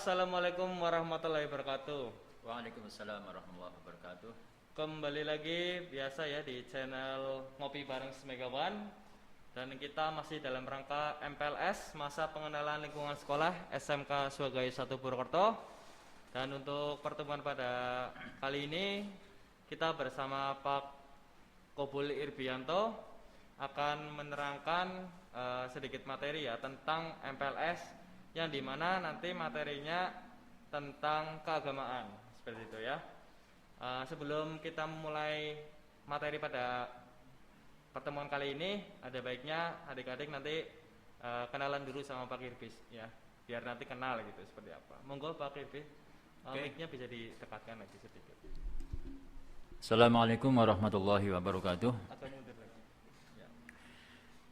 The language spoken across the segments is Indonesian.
Assalamualaikum warahmatullahi wabarakatuh. Waalaikumsalam warahmatullahi wabarakatuh. Kembali lagi biasa ya di channel Ngopi Bareng Semegawan. Dan kita masih dalam rangka MPLS, Masa Pengenalan Lingkungan Sekolah SMK Swagaya 1 Purwokerto. Dan untuk pertemuan pada kali ini kita bersama Pak Kobul Irbianto akan menerangkan sedikit materi ya tentang MPLS, yang dimana nanti materinya tentang keagamaan seperti itu ya. Sebelum kita mulai materi pada pertemuan kali ini, ada baiknya adik-adik nanti kenalan dulu sama Pak Irbis ya, biar nanti kenal gitu seperti apa. Monggo Pak Irbis, mic-nya bisa didekatkan lagi sedikit. Assalamualaikum warahmatullahi wabarakatuh. Atau mundur lagi ya.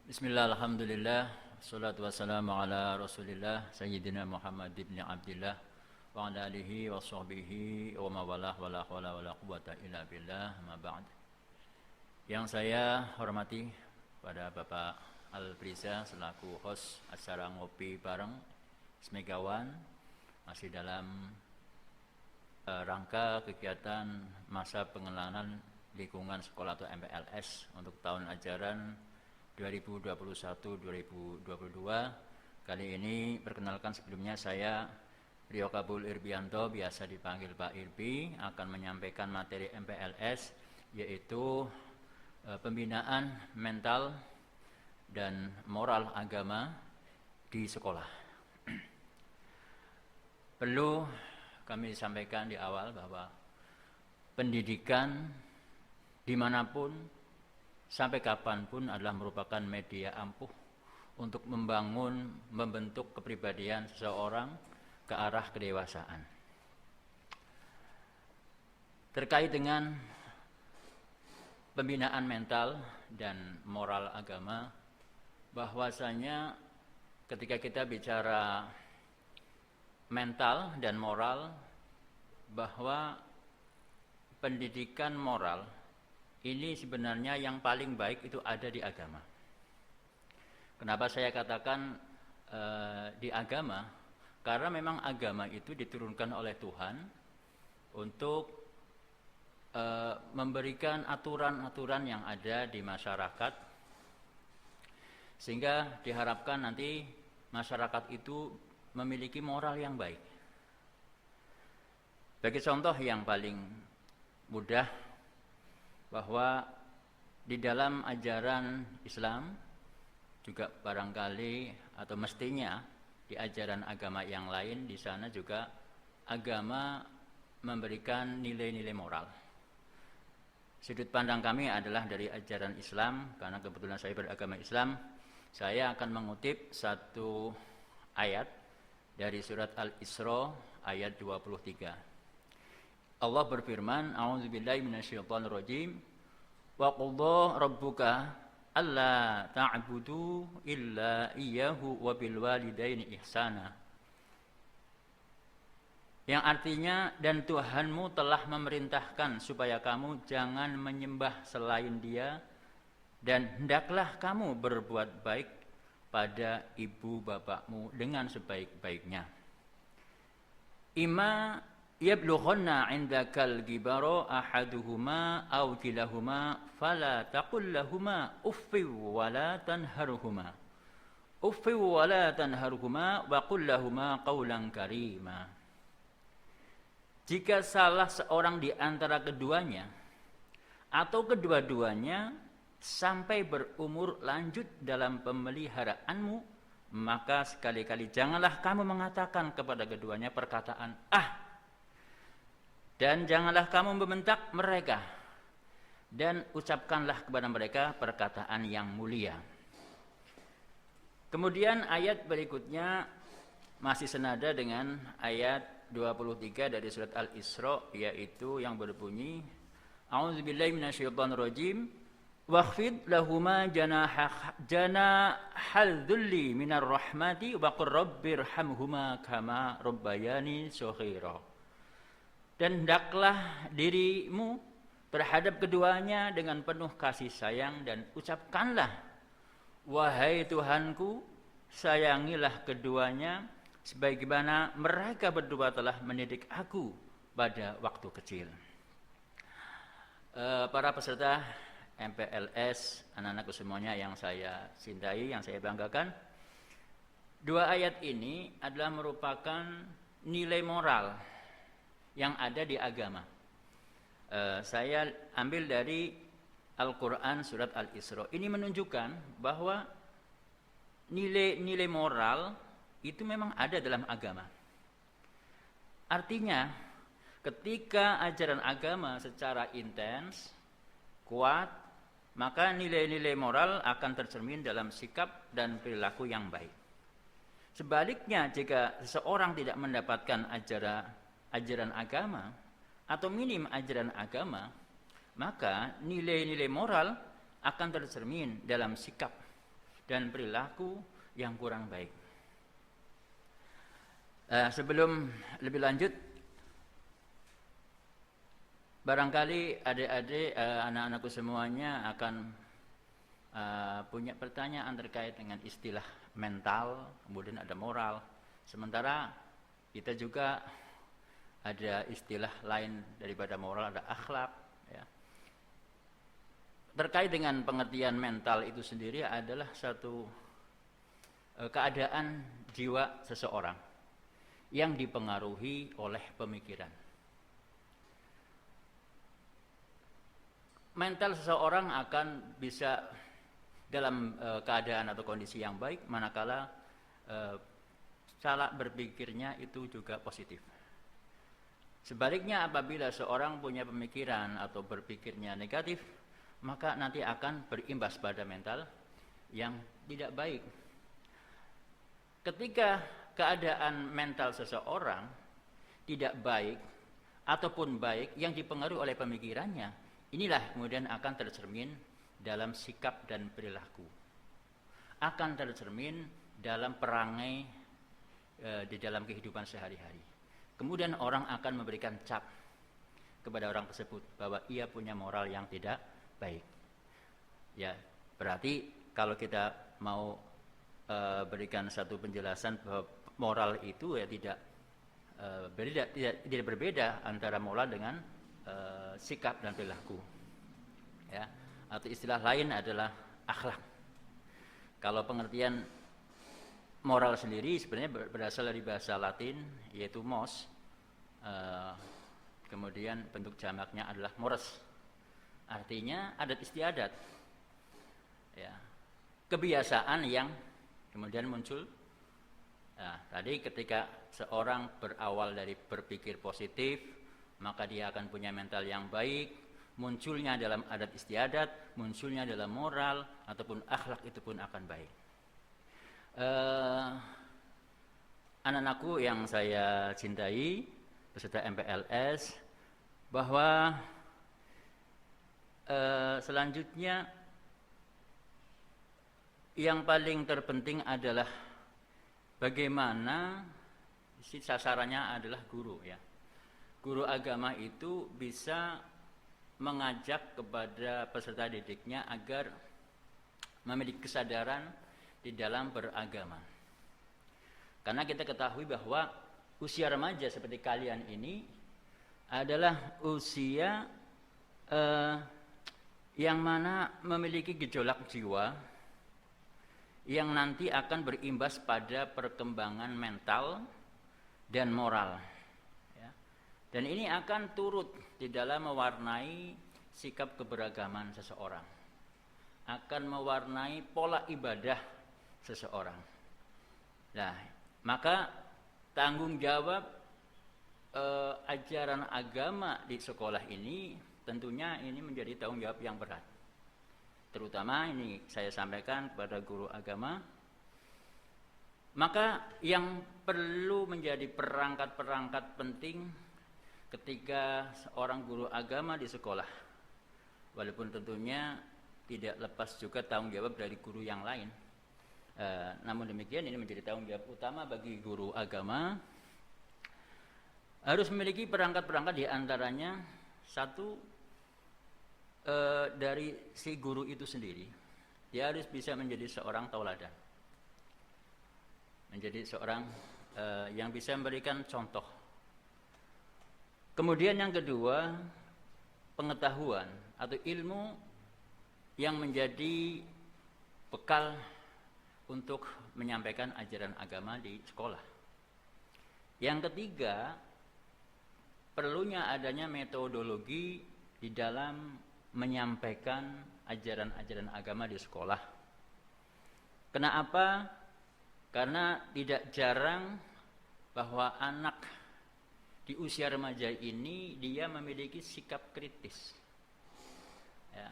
Bismillah, alhamdulillah, salatu wassalamu ala rasulillah Sayyidina Muhammad ibn Abdillah wa ala alihi wa sahbihi wa mawalah wa la hawla wa la quwata illa billah, ma ba'd. Yang saya hormati pada Bapak Alpriza selaku host acara Ngopi Bareng Semegawan, masih dalam rangka kegiatan Masa Pengenalan Lingkungan Sekolah atau MPLS untuk tahun ajaran 2021-2022. Kali ini perkenalkan, sebelumnya saya Rio Kabul Irbianto, biasa dipanggil Pak Irbi, akan menyampaikan materi MPLS, yaitu pembinaan mental dan moral agama di sekolah. Perlu kami sampaikan di awal bahwa pendidikan dimanapun, sampai kapanpun adalah merupakan media ampuh untuk membentuk kepribadian seseorang ke arah kedewasaan. Terkait dengan pembinaan mental dan moral agama, bahwasanya ketika kita bicara mental dan moral, bahwa pendidikan moral ini sebenarnya yang paling baik itu ada di agama. Kenapa saya katakan di agama? Karena memang agama itu diturunkan oleh Tuhan untuk memberikan aturan-aturan yang ada di masyarakat, sehingga diharapkan nanti masyarakat itu memiliki moral yang baik. Bagi contoh yang paling mudah, bahwa di dalam ajaran Islam juga barangkali atau mestinya di ajaran agama yang lain, di sana juga agama memberikan nilai-nilai moral. Sudut pandang kami adalah dari ajaran Islam, karena kebetulan saya beragama Islam. Saya akan mengutip satu ayat dari surat Al-Isra ayat 23. Allah berfirman, a'udzubillahi minasyaitonirrajim, wa qadha rabbuka alla ta'budu illa iyyahu wa bil walidaini ihsana. Yang artinya, dan Tuhanmu telah memerintahkan supaya kamu jangan menyembah selain Dia, dan hendaklah kamu berbuat baik pada ibu bapakmu dengan sebaik-baiknya. Ima yablughanna 'indakal kibara ahaduhuma aw kilahuma fala taqul lahumā uffin wa la tanharhumā wa qul lahumā qawlan karīmā. Jika salah seorang di antara keduanya atau kedua-duanya sampai berumur lanjut dalam pemeliharaanmu, maka sekali-kali janganlah kamu mengatakan kepada keduanya perkataan dan janganlah kamu membentak mereka, dan ucapkanlah kepada mereka perkataan yang mulia. Kemudian ayat berikutnya masih senada dengan ayat 23 dari surat Al-Isra, yaitu yang berbunyi, a'udzubillahi minasyaitonirrajim, wakhfid lahuma janahal dhulli minar rahmati wa qur rabbirhamhuma kama rabbayani shaghira. Dan hendaklah dirimu terhadap keduanya dengan penuh kasih sayang, dan ucapkanlah, wahai Tuhanku, sayangilah keduanya sebagaimana mereka berdua telah mendidik aku pada waktu kecil. Para peserta MPLS, anak-anakku semuanya yang saya cintai, yang saya banggakan, dua ayat ini adalah merupakan nilai moral yang ada di agama. Saya ambil dari Al-Quran surat Al-Isra. Ini menunjukkan bahwa nilai-nilai moral itu memang ada dalam agama. Artinya, ketika ajaran agama secara intens, kuat, maka nilai-nilai moral akan tercermin dalam sikap dan perilaku yang baik. Sebaliknya, jika seseorang tidak mendapatkan ajaran agama atau minim ajaran agama, maka nilai-nilai moral akan tercermin dalam sikap dan perilaku yang kurang baik. Sebelum lebih lanjut, barangkali adik-adik, anak-anakku semuanya akan punya pertanyaan terkait dengan istilah mental, kemudian ada moral. Sementara kita juga ada istilah lain daripada moral, ada akhlak. Ya. Terkait dengan pengertian mental itu sendiri adalah satu keadaan jiwa seseorang yang dipengaruhi oleh pemikiran. Mental seseorang akan bisa dalam keadaan atau kondisi yang baik manakala cara berpikirnya itu juga positif. Sebaliknya, apabila seorang punya pemikiran atau berpikirnya negatif, maka nanti akan berimbas pada mental yang tidak baik. Ketika keadaan mental seseorang tidak baik ataupun baik yang dipengaruhi oleh pemikirannya, inilah kemudian akan tercermin dalam sikap dan perilaku, akan tercermin dalam perangai di dalam kehidupan sehari-hari. Kemudian orang akan memberikan cap kepada orang tersebut bahwa ia punya moral yang tidak baik. Ya, berarti kalau kita mau berikan satu penjelasan bahwa moral itu ya tidak berbeda antara moral dengan sikap dan perilaku. Ya, atau istilah lain adalah akhlak. Kalau pengertian moral sendiri sebenarnya berasal dari bahasa Latin, yaitu mos. Kemudian bentuk jamaknya adalah mores. Artinya adat istiadat. Ya. Kebiasaan yang kemudian muncul. Nah, tadi ketika seorang berawal dari berpikir positif, maka dia akan punya mental yang baik. Munculnya dalam adat istiadat, munculnya dalam moral ataupun akhlak itu pun akan baik. Anak-anakku yang saya cintai, peserta MPLS, bahwa selanjutnya yang paling terpenting adalah bagaimana sasarannya adalah guru, ya. Guru agama itu bisa mengajak kepada peserta didiknya agar memiliki kesadaran di dalam beragama. Karena kita ketahui bahwa usia remaja seperti kalian ini adalah usia yang mana memiliki gejolak jiwa yang nanti akan berimbas pada perkembangan mental dan moral. Ya. Dan ini akan turut di dalam mewarnai sikap keberagaman seseorang, akan mewarnai pola ibadah seseorang. Nah, maka tanggung jawab ajaran agama di sekolah ini tentunya ini menjadi tanggung jawab yang berat. Terutama ini saya sampaikan kepada guru agama. Maka yang perlu menjadi perangkat-perangkat penting ketika seorang guru agama di sekolah, walaupun tentunya tidak lepas juga tanggung jawab dari guru yang lain. Namun demikian ini menjadi tanggung jawab utama bagi guru agama, harus memiliki perangkat-perangkat di antaranya satu, dari si guru itu sendiri, dia harus bisa menjadi seorang tauladan, menjadi seorang yang bisa memberikan contoh. Kemudian yang kedua, pengetahuan atau ilmu yang menjadi bekal untuk menyampaikan ajaran agama di sekolah. Yang ketiga, perlunya adanya metodologi di dalam menyampaikan ajaran-ajaran agama di sekolah. Kenapa? Karena tidak jarang bahwa anak di usia remaja ini dia memiliki sikap kritis. Ya.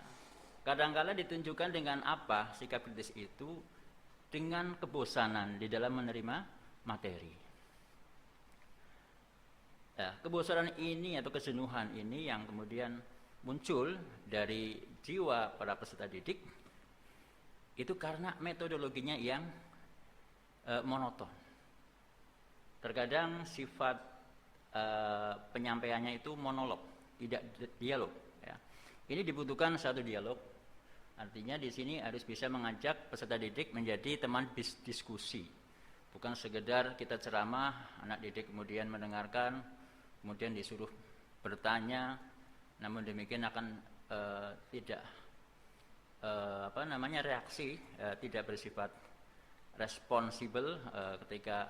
Kadang-kala ditunjukkan dengan apa sikap kritis itu? Dengan kebosanan di dalam menerima materi. Ya, kebosanan ini atau kejenuhan ini yang kemudian muncul dari jiwa para peserta didik itu karena metodologinya yang monoton. Terkadang sifat penyampaiannya itu monolog, tidak dialog. Ya. Ini dibutuhkan satu dialog. Artinya di sini harus bisa mengajak peserta didik menjadi teman diskusi. Bukan sekedar kita ceramah, anak didik kemudian mendengarkan, kemudian disuruh bertanya, namun demikian akan tidak reaksi, tidak bersifat responsibel ketika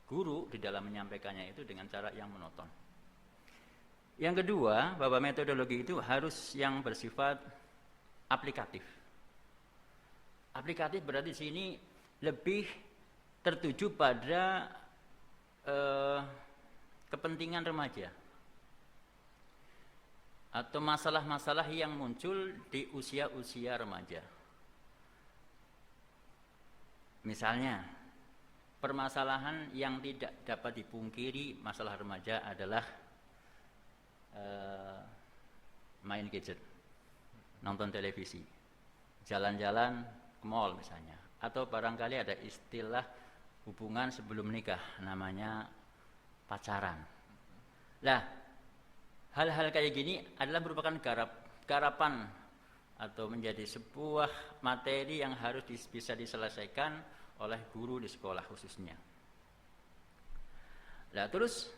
guru di dalam menyampaikannya itu dengan cara yang monoton. Yang kedua, bahwa metodologi itu harus yang bersifat aplikatif. Aplikatif berarti di sini lebih tertuju pada kepentingan remaja atau masalah-masalah yang muncul di usia-usia remaja. Misalnya, permasalahan yang tidak dapat dipungkiri masalah remaja adalah main gadget, nonton televisi, jalan-jalan ke mall misalnya, atau barangkali ada istilah hubungan sebelum nikah namanya pacaran. Nah, hal-hal kayak gini adalah merupakan garapan atau menjadi sebuah materi yang harus bisa diselesaikan oleh guru di sekolah khususnya. Nah, terus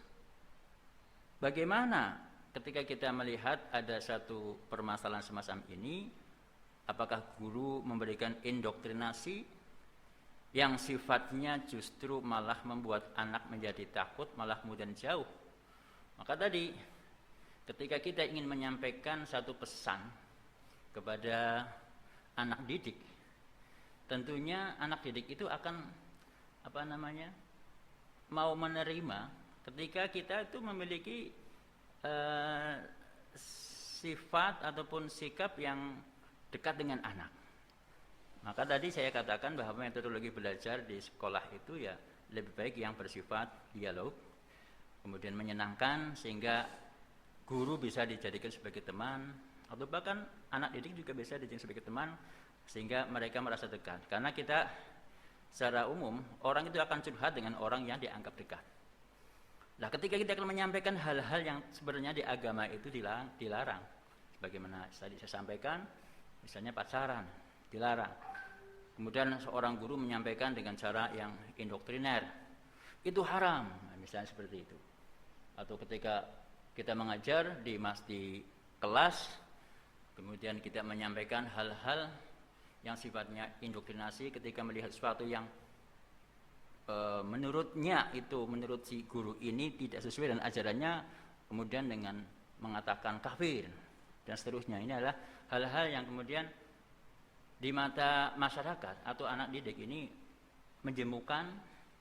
bagaimana ketika kita melihat ada satu permasalahan semacam ini, apakah guru memberikan indoktrinasi yang sifatnya justru malah membuat anak menjadi takut, malah kemudian jauh? Maka tadi ketika kita ingin menyampaikan satu pesan kepada anak didik, tentunya anak didik itu akan mau menerima ketika kita itu memiliki sifat ataupun sikap yang dekat dengan anak. Maka tadi saya katakan bahwa metodologi belajar di sekolah itu ya lebih baik yang bersifat dialog, kemudian menyenangkan sehingga guru bisa dijadikan sebagai teman, atau bahkan anak didik juga bisa dijadikan sebagai teman sehingga mereka merasa dekat. Karena kita secara umum orang itu akan curhat dengan orang yang dianggap dekat. Nah, ketika kita akan menyampaikan hal-hal yang sebenarnya di agama itu dilarang. Bagaimana tadi saya sampaikan, misalnya pacaran, dilarang. Kemudian seorang guru menyampaikan dengan cara yang indoktriner, itu haram, misalnya seperti itu. Atau ketika kita mengajar di kelas, kemudian kita menyampaikan hal-hal yang sifatnya indoktrinasi ketika melihat sesuatu yang menurut si guru ini tidak sesuai dengan ajarannya, kemudian dengan mengatakan kafir dan seterusnya. Ini adalah hal-hal yang kemudian di mata masyarakat atau anak didik ini menjemukan,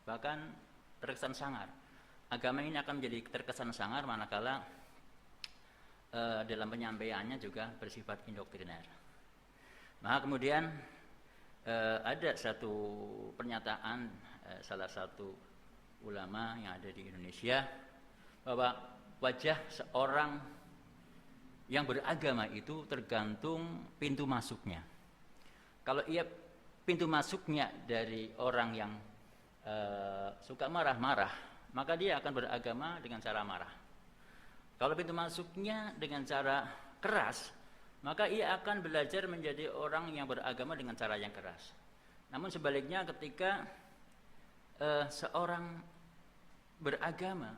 bahkan terkesan sangar. Agama ini akan menjadi terkesan sangar manakala dalam penyampaiannya juga bersifat indoktriner. Maka kemudian ada satu pernyataan salah satu ulama yang ada di Indonesia bahwa wajah seorang yang beragama itu tergantung pintu masuknya. Kalau pintu masuknya dari orang yang suka marah-marah, maka dia akan beragama dengan cara marah. Kalau pintu masuknya dengan cara keras, maka ia akan belajar menjadi orang yang beragama dengan cara yang keras. Namun sebaliknya ketika seorang beragama,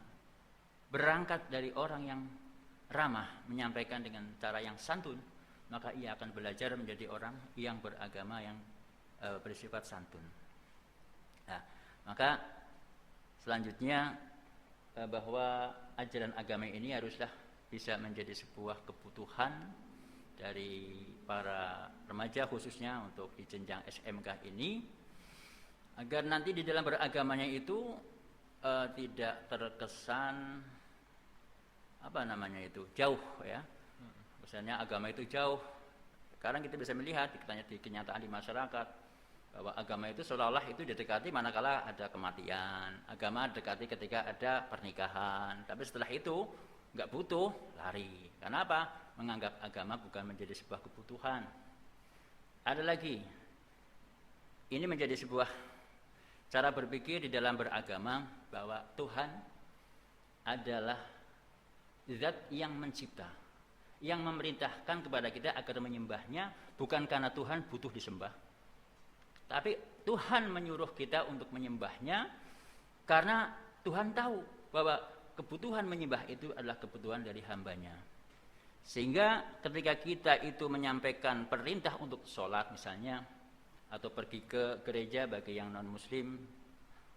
berangkat dari orang yang ramah, menyampaikan dengan cara yang santun, maka ia akan belajar menjadi orang yang beragama, yang bersifat santun. Nah, maka selanjutnya bahwa ajaran agama ini haruslah bisa menjadi sebuah kebutuhan dari para remaja, khususnya untuk di jenjang SMK ini, agar nanti di dalam beragamanya itu tidak terkesan jauh ya. Misalnya agama itu jauh. Sekarang kita bisa melihat di kenyataan di masyarakat bahwa agama itu seolah-olah itu didekati manakala ada kematian, agama dekati ketika ada pernikahan, tapi setelah itu nggak butuh, lari. Karena apa? Menganggap agama bukan menjadi sebuah kebutuhan. Ada lagi, ini menjadi sebuah cara berpikir di dalam beragama bahwa Tuhan adalah zat yang mencipta, yang memerintahkan kepada kita agar menyembahnya, bukan karena Tuhan butuh disembah, tapi Tuhan menyuruh kita untuk menyembahnya karena Tuhan tahu bahwa kebutuhan menyembah itu adalah kebutuhan dari hambanya. Sehingga ketika kita itu menyampaikan perintah untuk sholat misalnya, atau pergi ke gereja bagi yang non muslim,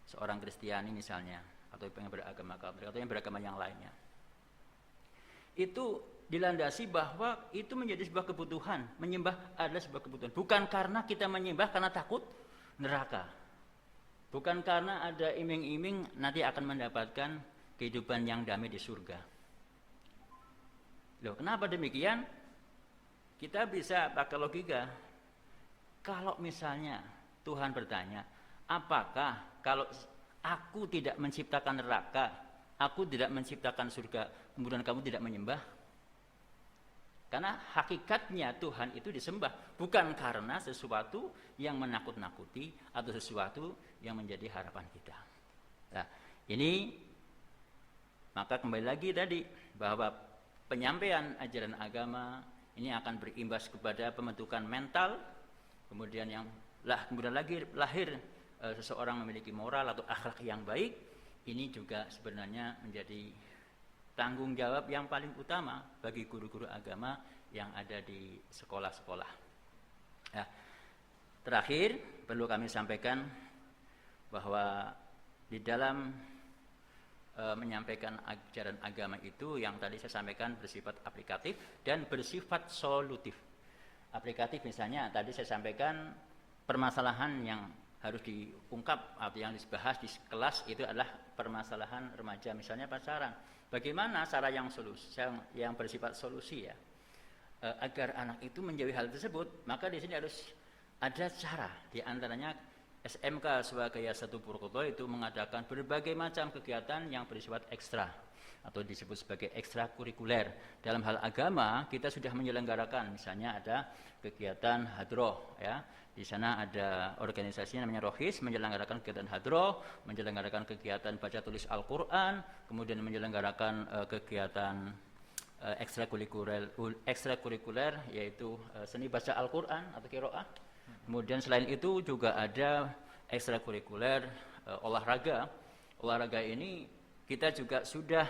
seorang Kristiani misalnya, atau yang beragama Katolik atau yang beragama yang lainnya, itu dilandasi bahwa itu menjadi sebuah kebutuhan. Menyembah adalah sebuah kebutuhan, bukan karena kita menyembah karena takut neraka, bukan karena ada iming-iming nanti akan mendapatkan kehidupan yang damai di surga. Loh, kenapa demikian? Kita bisa pakai logika. Kalau misalnya Tuhan bertanya, apakah kalau aku tidak menciptakan neraka, aku tidak menciptakan surga, kemudian kamu tidak menyembah? Karena hakikatnya Tuhan itu disembah, bukan karena sesuatu yang menakut-nakuti atau sesuatu yang menjadi harapan kita. Nah, ini maka kembali lagi tadi bahwa penyampaian ajaran agama ini akan berimbas kepada pembentukan mental, kemudian lagi lahir seseorang memiliki moral atau akhlak yang baik. Ini juga sebenarnya menjadi tanggung jawab yang paling utama bagi guru-guru agama yang ada di sekolah-sekolah. Nah, terakhir perlu kami sampaikan bahwa di dalam menyampaikan ajaran agama itu yang tadi saya sampaikan bersifat aplikatif dan bersifat solutif. Aplikatif misalnya tadi saya sampaikan permasalahan yang harus diungkap atau yang dibahas di kelas itu adalah permasalahan remaja, misalnya pacaran. Bagaimana cara yang bersifat solusi ya, agar anak itu menjauhi hal tersebut? Maka di sini harus ada cara. Di antaranya SMK Swaghaya Satu Purwokerto itu mengadakan berbagai macam kegiatan yang bersifat ekstra atau disebut sebagai ekstrakurikuler. Dalam hal agama kita sudah menyelenggarakan, misalnya ada kegiatan hadroh ya. Di sana ada organisasi namanya Rohis menyelenggarakan kegiatan hadroh, menyelenggarakan kegiatan baca tulis Al-Qur'an, kemudian menyelenggarakan kegiatan ekstrakurikuler yaitu seni baca Al-Qur'an atau qiraah. Kemudian selain itu juga ada ekstrakurikuler olahraga. Olahraga ini kita juga sudah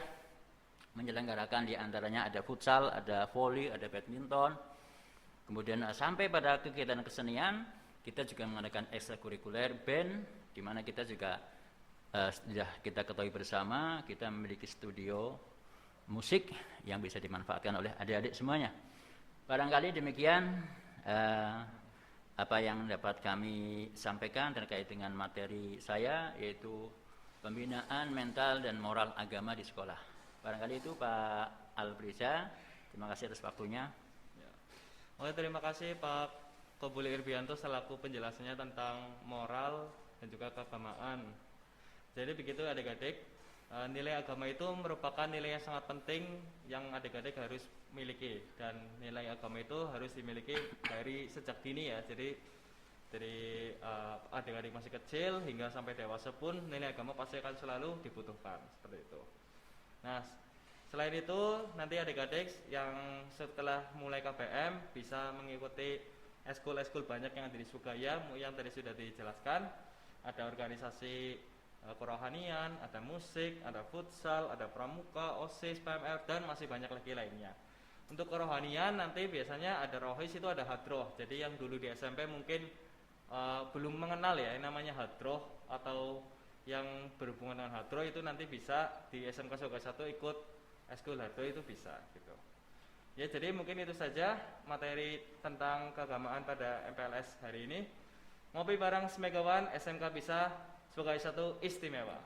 menyelenggarakan, di antaranya ada futsal, ada voli, ada badminton. Kemudian sampai pada kegiatan kesenian kita juga mengadakan ekstrakurikuler band, di mana kita juga sudah kita ketahui bersama kita memiliki studio musik yang bisa dimanfaatkan oleh adik-adik semuanya. Barangkali demikian apa yang dapat kami sampaikan terkait dengan materi saya, yaitu pembinaan mental dan moral agama di sekolah. Barangkali itu Pak Albriza. Terima kasih atas waktunya. Oke, terima kasih Pak Kobuli Irbianto selaku penjelasannya tentang moral dan juga keagamaan. Jadi begitu adik-adik, nilai agama itu merupakan nilai yang sangat penting yang adik-adik harus miliki, dan nilai agama itu harus dimiliki dari sejak dini ya. Jadi dari adik-adik masih kecil hingga sampai dewasa pun nilai agama pasti akan selalu dibutuhkan, seperti itu. Nah, selain itu nanti adik-adik yang setelah mulai KBM bisa mengikuti eskul-eskul banyak yang ada di Swaghaya yang tadi sudah dijelaskan. Ada organisasi kerohanian, ada musik, ada futsal, ada pramuka, OSIS, PMR, dan masih banyak lagi lainnya. Untuk kerohanian nanti biasanya ada rohis, itu ada hadroh. Jadi yang dulu di SMP mungkin belum mengenal ya yang namanya hadroh atau yang berhubungan dengan hadroh, itu nanti bisa di SMK Surga 1 ikut eskul hadroh, itu bisa gitu. Ya, jadi mungkin itu saja materi tentang keagamaan pada MPLS hari ini. Ngopi bareng Semegawan, SMK bisa sebagai satu istimewa.